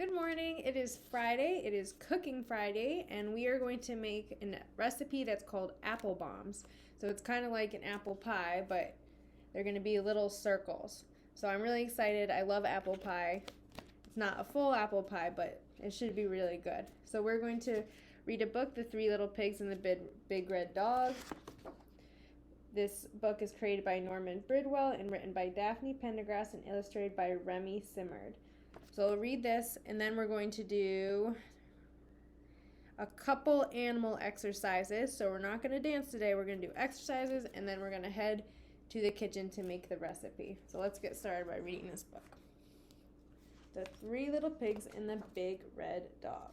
Good morning. It is Friday. It is Cooking Friday, and we are going to make a recipe that's called apple bombs. So it's kind of like an apple pie, but they're going to be little circles. So I'm really excited. I love apple pie. It's not a full apple pie, but it should be really good. So we're going to read a book, The Three Little Pigs and the Big Red Dog. This book is created by Norman Bridwell and written by Daphne Pendergrass and illustrated by Remy Simard. So I'll read this, and then we're going to do a couple animal exercises. So we're not going to dance today. We're going to do exercises, and then we're going to head to the kitchen to make the recipe. So let's get started by reading this book. The Three Little Pigs and the Big Red Dog.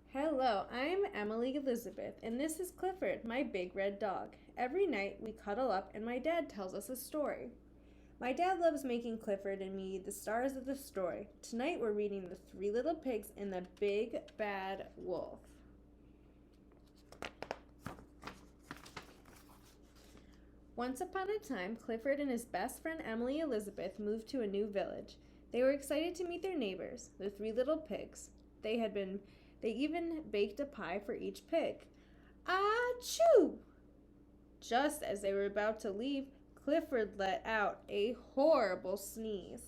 Hello, I'm Emily Elizabeth, and this is Clifford, my big red dog. Every night we cuddle up and my dad tells us a story. My dad loves making Clifford and me the stars of the story. Tonight we're reading The Three Little Pigs and the Big Bad Wolf. Once upon a time, Clifford and his best friend Emily Elizabeth moved to a new village. They were excited to meet their neighbors, the Three Little Pigs. They even baked a pie for each pig. Achoo! Just as they were about to leave, Clifford let out a horrible sneeze.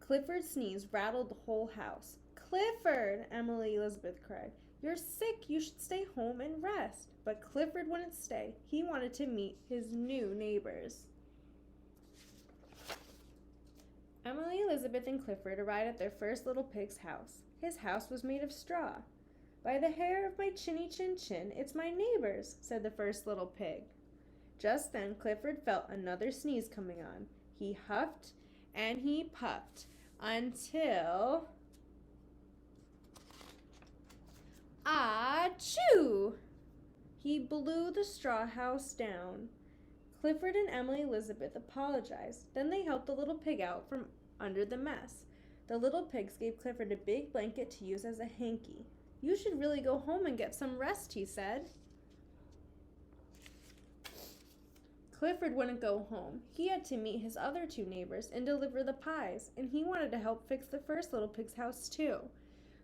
Clifford's sneeze rattled the whole house. Clifford, Emily Elizabeth cried. You're sick. You should stay home and rest. But Clifford wouldn't stay. He wanted to meet his new neighbors. Emily Elizabeth and Clifford arrived at their first little pig's house. His house was made of straw. By the hair of my chinny chin chin, it's my neighbors, said the first little pig. Just then Clifford felt another sneeze coming on. He huffed and he puffed until... Achoo! He blew the straw house down. Clifford and Emily Elizabeth apologized. Then they helped the little pig out from under the mess. The little pigs gave Clifford a big blanket to use as a hanky. You should really go home and get some rest, he said. Clifford wouldn't go home. He had to meet his other two neighbors and deliver the pies, and he wanted to help fix the first little pig's house too.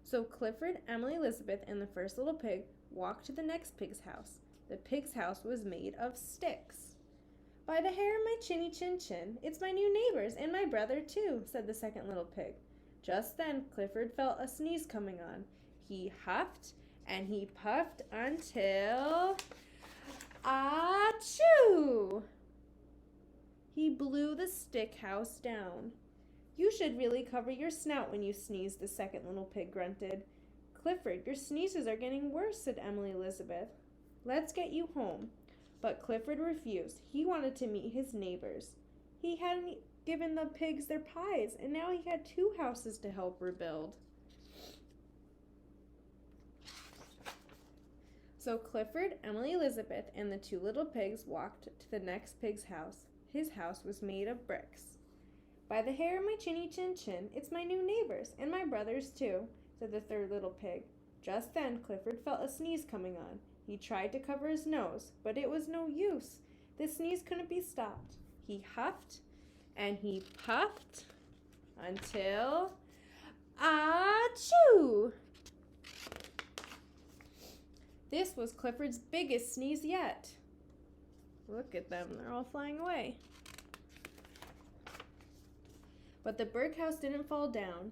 So Clifford, Emily Elizabeth, and the first little pig walked to the next pig's house. The pig's house was made of sticks. By the hair of my chinny chin chin, it's my new neighbors and my brother too, said the second little pig. Just then Clifford felt a sneeze coming on. He huffed and he puffed until... Achoo! He blew the stick house down. You should really cover your snout when you sneeze, the second little pig grunted. Clifford, your sneezes are getting worse, said Emily Elizabeth. Let's get you home. But Clifford refused. He wanted to meet his neighbors. He hadn't given the pigs their pies, and now he had two houses to help rebuild. So Clifford, Emily Elizabeth, and the two little pigs walked to the next pig's house. His house was made of bricks. By the hair of my chinny chin chin, it's my new neighbors, and my brothers too, said the third little pig. Just then Clifford felt a sneeze coming on. He tried to cover his nose, but it was no use. The sneeze couldn't be stopped. He huffed and he puffed until... Achoo! This was Clifford's biggest sneeze yet. Look at them, they're all flying away. But the bird house didn't fall down.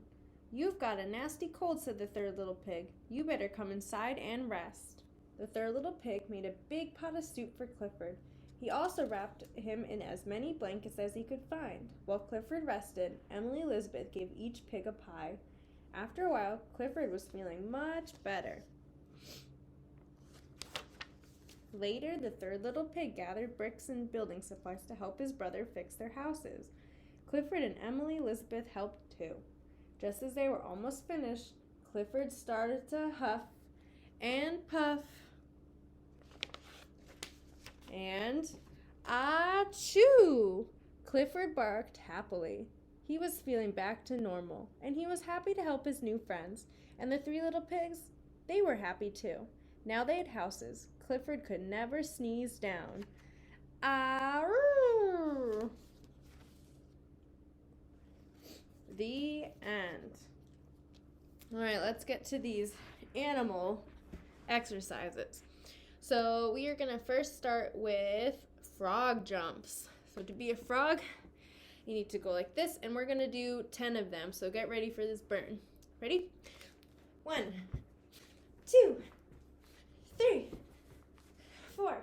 You've got a nasty cold, said the third little pig. You better come inside and rest. The third little pig made a big pot of soup for Clifford. He also wrapped him in as many blankets as he could find. While Clifford rested, Emily Elizabeth gave each pig a pie. After a while, Clifford was feeling much better. Later, the third little pig gathered bricks and building supplies to help his brother fix their houses. Clifford and Emily Elizabeth helped too. Just as they were almost finished, Clifford started to huff and puff and achoo! Clifford barked happily. He was feeling back to normal, and he was happy to help his new friends. And the three little pigs, they were happy too. Now they had houses. Clifford could never sneeze down. Arrrr! The end. All right, let's get to these animal exercises. So we are gonna first start with frog jumps. So to be a frog, you need to go like this, and we're gonna do 10 of them. So get ready for this burn. Ready? 1, 2, 3, 4,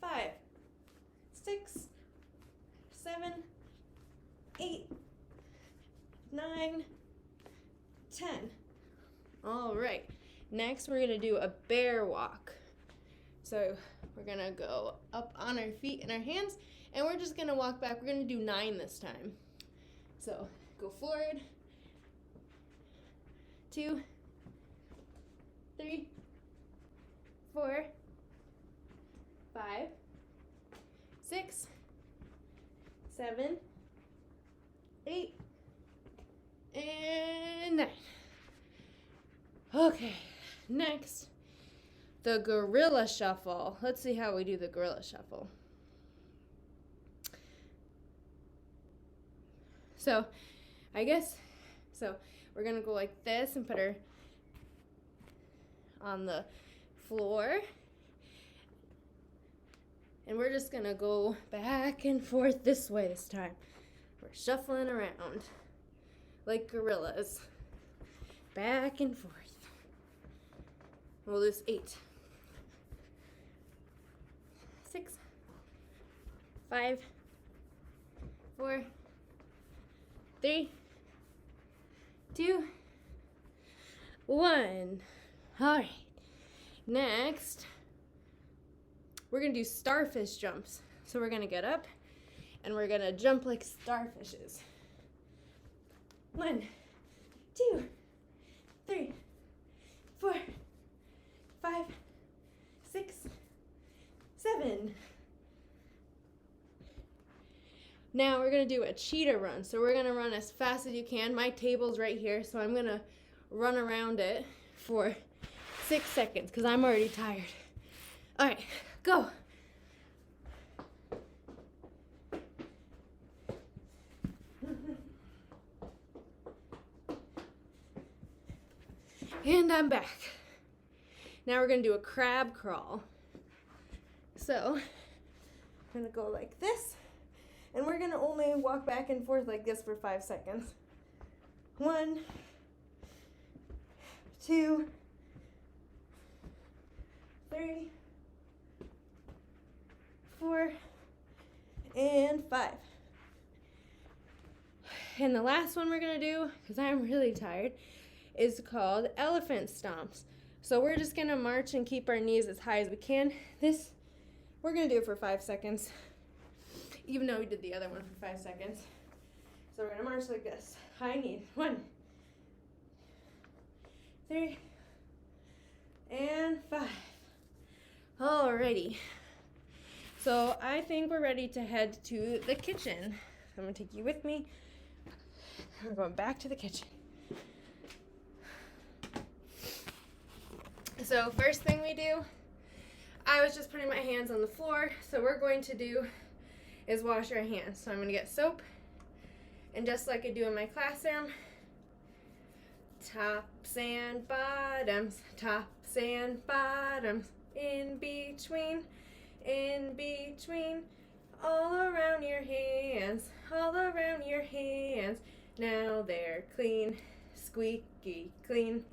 5, 6, 7, 8, 9, 10. All right. Next, we're gonna do a bear walk. So we're gonna go up on our feet and our hands, and we're just gonna walk back. We're gonna do 9 this time. So go forward. 2, 3, 4, 5, 6, 7, 8, and 9. Okay, next, the gorilla shuffle. Let's see how we do the gorilla shuffle. So, we're gonna go like this and put her on the floor. And we're just gonna go back and forth this way this time. We're shuffling around like gorillas. Back and forth. We'll do 8, 6, 5, 4, 3, 2, 1. All right. Next, we're going to do starfish jumps. So we're going to get up and we're going to jump like starfishes. 1, 2, 3, 4, 5, 6, 7. Now we're going to do a cheetah run. So we're going to run as fast as you can. My table's right here, so I'm going to run around it for 6 seconds because I'm already tired. All right, go. And I'm back. Now we're going to do a crab crawl. So, I'm going to go like this. And we're going to only walk back and forth like this for 5 seconds. 1, 2, 3, 4, and 5. And the last one we're going to do, because I'm really tired, is called elephant stomps. So we're just going to march and keep our knees as high as we can. This, we're going to do it for 5 seconds, even though we did the other one for 5 seconds. So we're going to march like this. High knees. 1, 3, and 5. Alrighty. So I think we're ready to head to the kitchen. I'm going to take you with me. We're going back to the kitchen. So first thing we do, I was just putting my hands on the floor. So we're going to do is wash our hands. So I'm going to get soap. And just like I do in my classroom, tops and bottoms, in between, all around your hands, now they're clean, squeaky clean.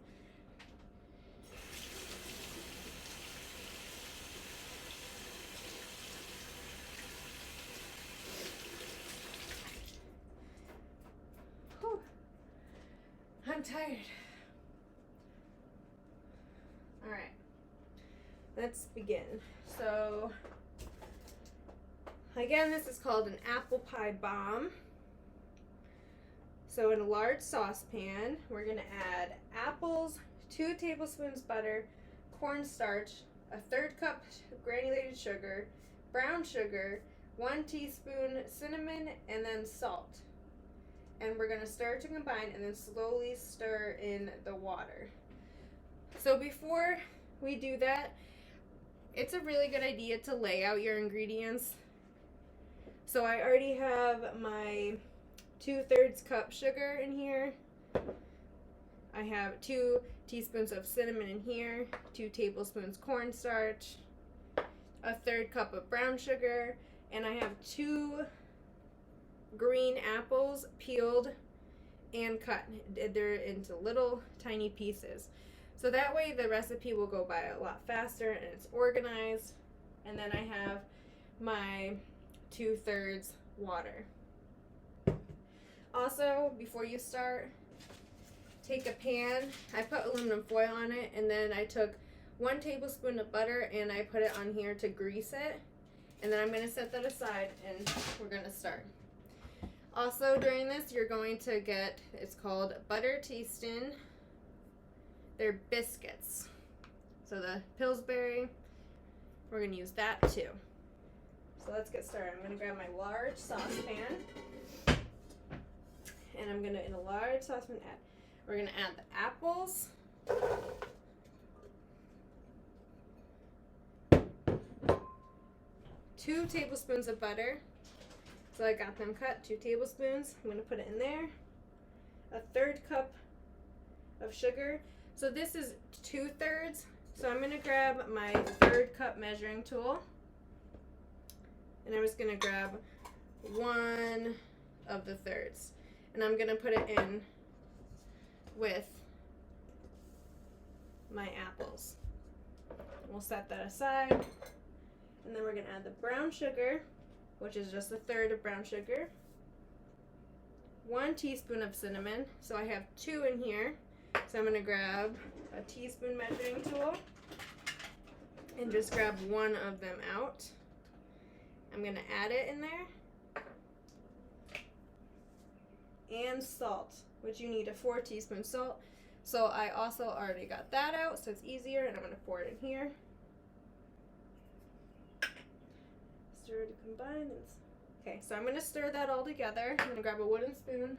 Whew. I'm tired. All right, let's begin. So, again, this is called an apple pie bomb. So in a large saucepan, we're going to add apples, 2 tablespoons butter, cornstarch, a 1/3 cup granulated sugar, brown sugar, 1 teaspoon cinnamon, and then salt. And we're going to stir to combine and then slowly stir in the water. So before we do that, it's a really good idea to lay out your ingredients. So I already have my 2/3 cup sugar in here. I have 2 teaspoons of cinnamon in here, 2 tablespoons cornstarch, 1/3 cup of brown sugar, and I have 2 green apples peeled and cut. They're into little tiny pieces. So that way the recipe will go by a lot faster and it's organized. And then I have my 2/3 water. Also, before you start, take a pan. I put aluminum foil on it, and then I took 1 tablespoon of butter and I put it on here to grease it. And then I'm going to set that aside and we're going to start. Also, during this, you're going to get, it's called Butter Tastin'. They're biscuits. So the Pillsbury, we're going to use that too. So let's get started. I'm going to grab my large saucepan. And I'm going to, in a large saucepan, we're going to add the apples. 2 tablespoons of butter. So I got them cut, 2 tablespoons. I'm going to put it in there. 1/3 cup of sugar. So this is 2/3. So I'm going to grab my 1/3 cup measuring tool. And I'm just going to grab 1 of the thirds. And I'm going to put it in with my apples. We'll set that aside. And then we're going to add the brown sugar, which is just 1/3 of brown sugar. 1 teaspoon of cinnamon. So I have 2 in here. So I'm going to grab a teaspoon measuring tool and just grab 1 of them out. I'm going to add it in there. And salt, which you need a 4 teaspoon salt. So I also already got that out, so it's easier, and I'm going to pour it in here. Stir to combine. Okay, so I'm going to stir that all together. I'm going to grab a wooden spoon.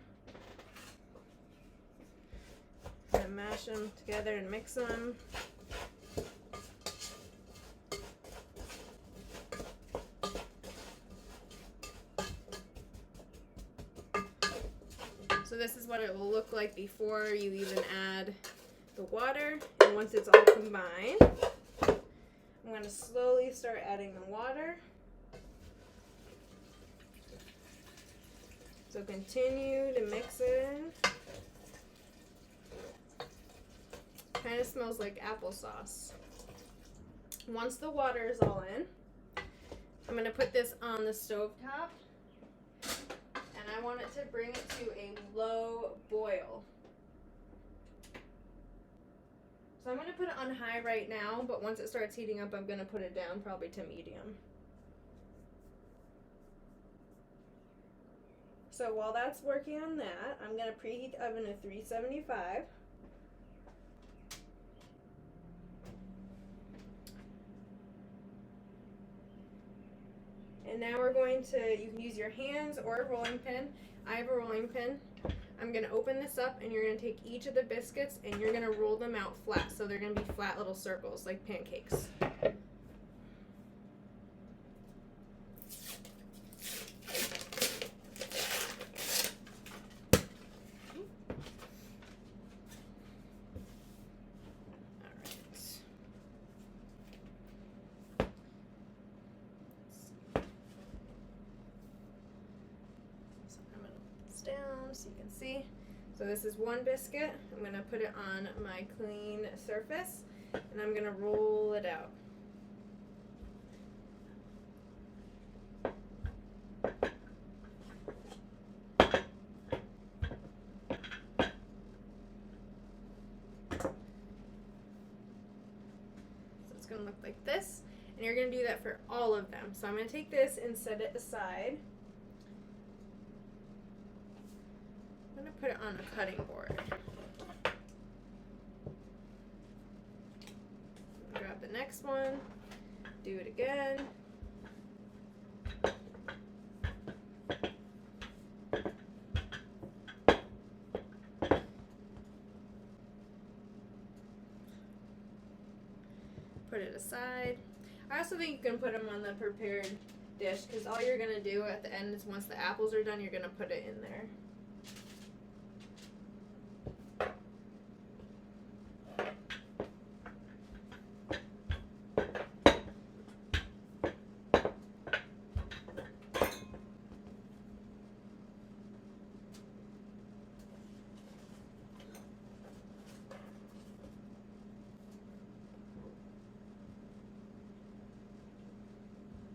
I'm going to mash them together and mix them. So this is what it will look like before you even add the water. And once it's all combined, I'm going to slowly start adding the water. So continue to mix it in. Kind of smells like applesauce. Once the water is all in, I'm going to put this on the stove top. And I want it to bring it to a low boil. So I'm going to put it on high right now, but once it starts heating up, I'm going to put it down probably to medium. So while that's working on that, I'm going to preheat the oven to 375. And now we're going to, you can use your hands or a rolling pin. I have a rolling pin. I'm going to open this up and you're going to take each of the biscuits and you're going to roll them out flat. So they're going to be flat little circles like pancakes. Down so you can see. So this is 1 biscuit. I'm going to put it on my clean surface and I'm going to roll it out. So it's going to look like this, and you're going to do that for all of them. So I'm going to take this and set it aside. I'm going to put it on a cutting board. Grab the next one, do it again. Put it aside. I also think you can put them on the prepared dish because all you're going to do at the end is once the apples are done, you're going to put it in there.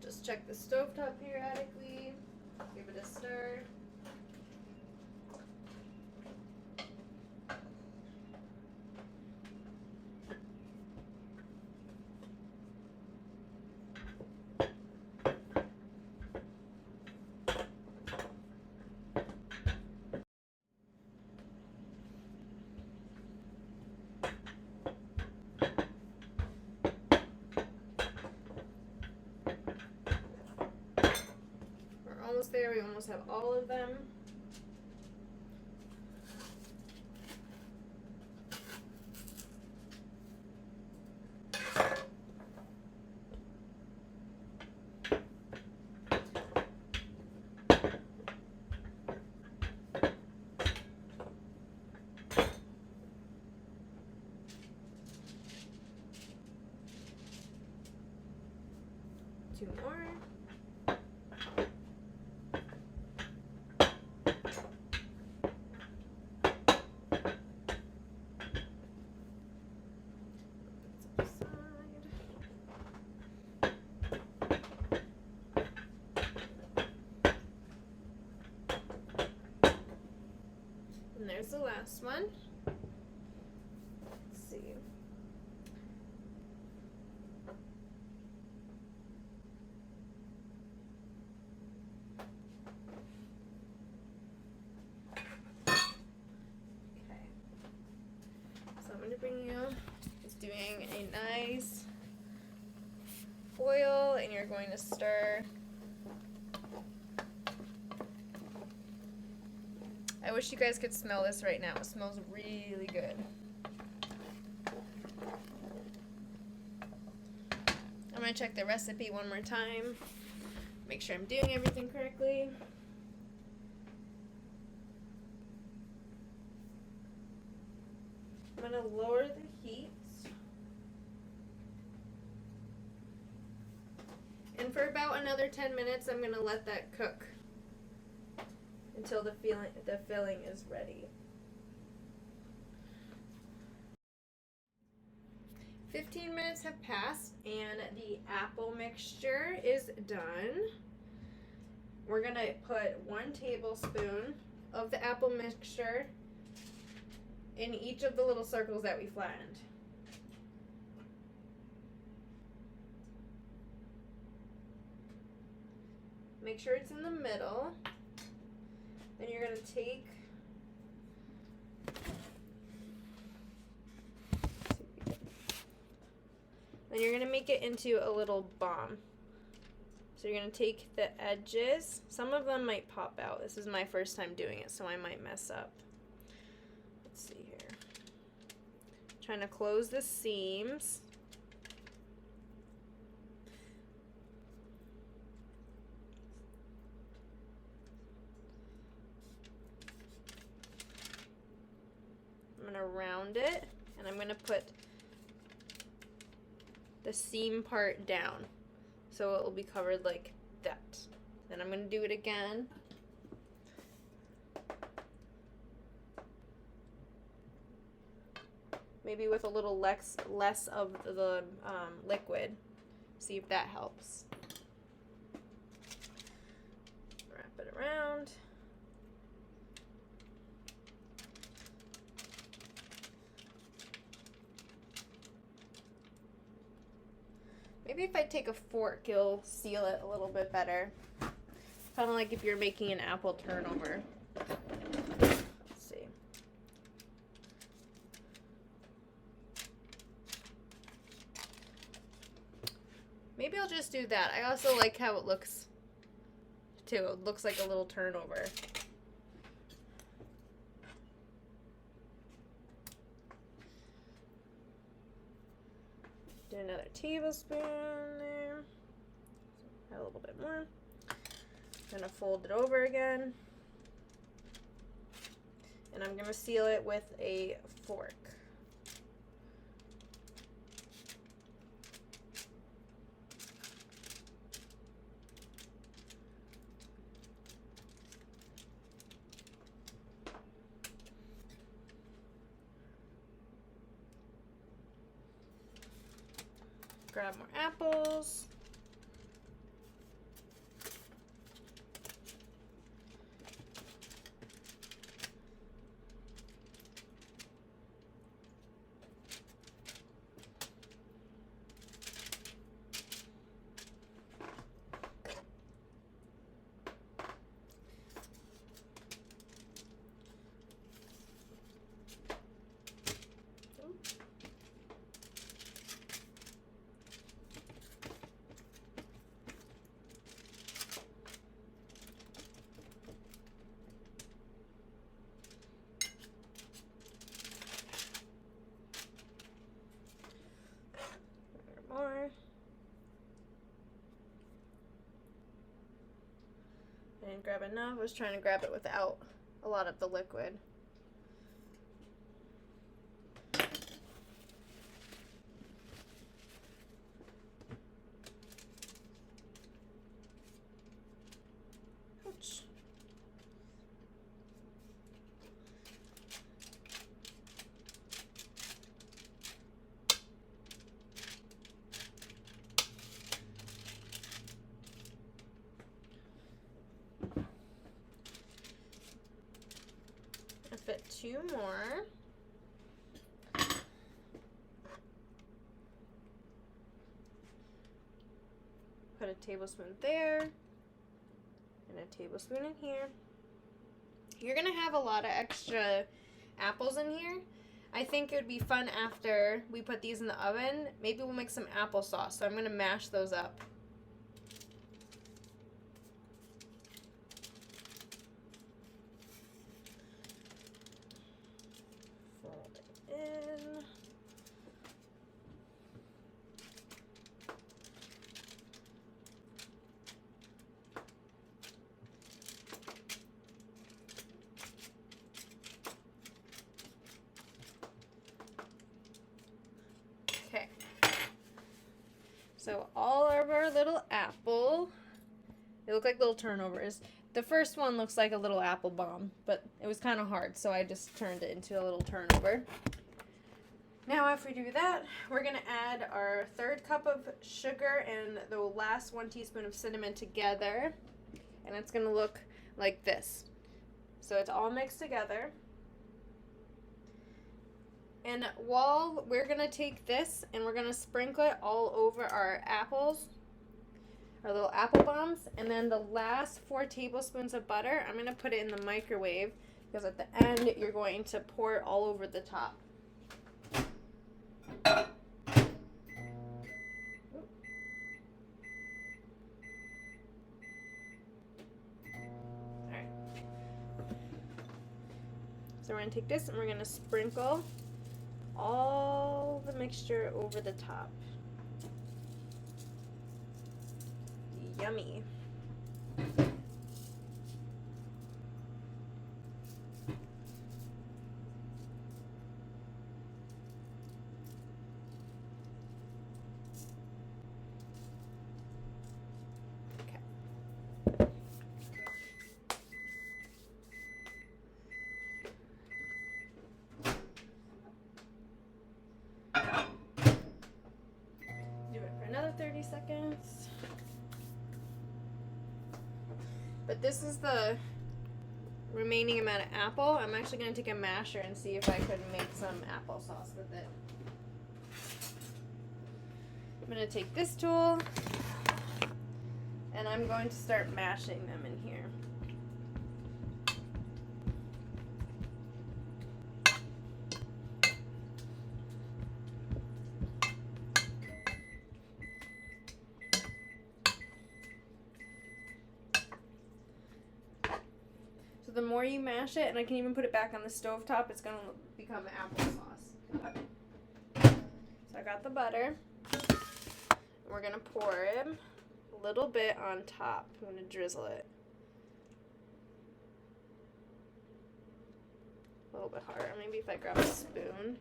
Just check the stovetop periodically. Give it a stir. We're almost there. We almost have all of them. Two more. And there's the last one. Let's see. Okay. So I'm going to bring you, just doing a nice foil, and you're going to stir. I wish you guys could smell this right now. It smells really good. I'm going to check the recipe one more time. Make sure I'm doing everything correctly. I'm going to lower the heat. And for about another 10 minutes, I'm going to let that cook until the filling is ready. 15 minutes have passed and the apple mixture is done. We're going to put 1 tablespoon of the apple mixture in each of the little circles that we flattened. Make sure it's in the middle. Then you're going to take make it into a little bomb. So you're going to take the edges. Some of them might pop out. This is my first time doing it, so I might mess up. Let's see here. Trying to close the seams. I'm going to round it, and I'm going to put the seam part down so it will be covered like that. Then I'm going to do it again. Maybe with a little less of the liquid. See if that helps. Wrap it around. Maybe if I take a fork, it'll seal it a little bit better. Kind of like if you're making an apple turnover. Let's see. Maybe I'll just do that. I also like how it looks, too. It looks like a little turnover. Do another tablespoon there. Add a little bit more. I'm gonna fold it over again. And I'm gonna seal it with a fork. Grab more apples. I didn't grab enough. I was trying to grab it without a lot of the liquid. Ouch. I fit 2 more. Put a tablespoon there and a tablespoon in here. You're gonna have a lot of extra apples in here. I think it would be fun after we put these in the oven. Maybe we'll make some applesauce. So I'm gonna mash those up. Fold it in. Okay. So all of our little apple, they look like little turnovers. The first one looks like a little apple bomb, but it was kind of hard, so I just turned it into a little turnover. Now after we do that, we're going to add our 1/3 cup of sugar and the last 1 teaspoon of cinnamon together, and it's going to look like this. So it's all mixed together. And while we're going to take this and we're going to sprinkle it all over our apples, our little apple bombs, and then the last 4 tablespoons of butter, I'm going to put it in the microwave because at the end you're going to pour it all over the top. Alright. So we're going to take this and we're going to sprinkle all the mixture over the top. Yummy. Do it for another 30 seconds. But this is the remaining amount of apple. I'm actually going to take a masher and see if I could make some applesauce with it. I'm going to take this tool and I'm going to start mashing them in here. The more you mash it, and I can even put it back on the stove top, it's going to become applesauce. So I got the butter. And we're going to pour it a little bit on top. I'm going to drizzle it. A little bit harder. Maybe if I grab a spoon.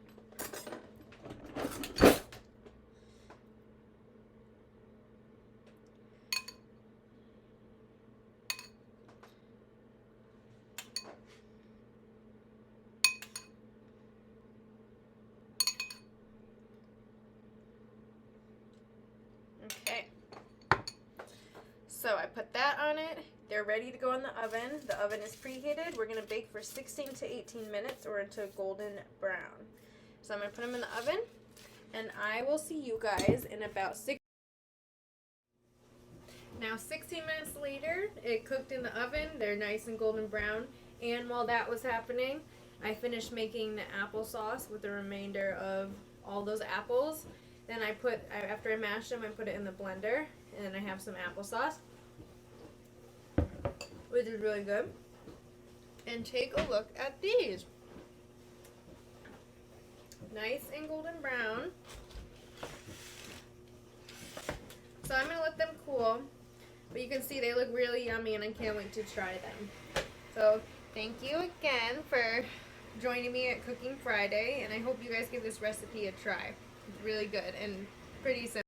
Okay, so I put that on it. They're ready to go in the oven. The oven is preheated. We're going to bake for 16 to 18 minutes or until golden brown. So I'm going to put them in the oven, and I will see you guys in about 6. Now 16 minutes later, it cooked in the oven. They're nice and golden brown. And while that was happening, I finished making the applesauce with the remainder of all those apples. Then after I mashed them, I put it in the blender, and then I have some applesauce, which is really good. And take a look at these. Nice and golden brown. So I'm going to let them cool. But you can see they look really yummy and I can't wait to try them. So thank you again for joining me at Cooking Friday, and I hope you guys give this recipe a try. It's really good and pretty simple.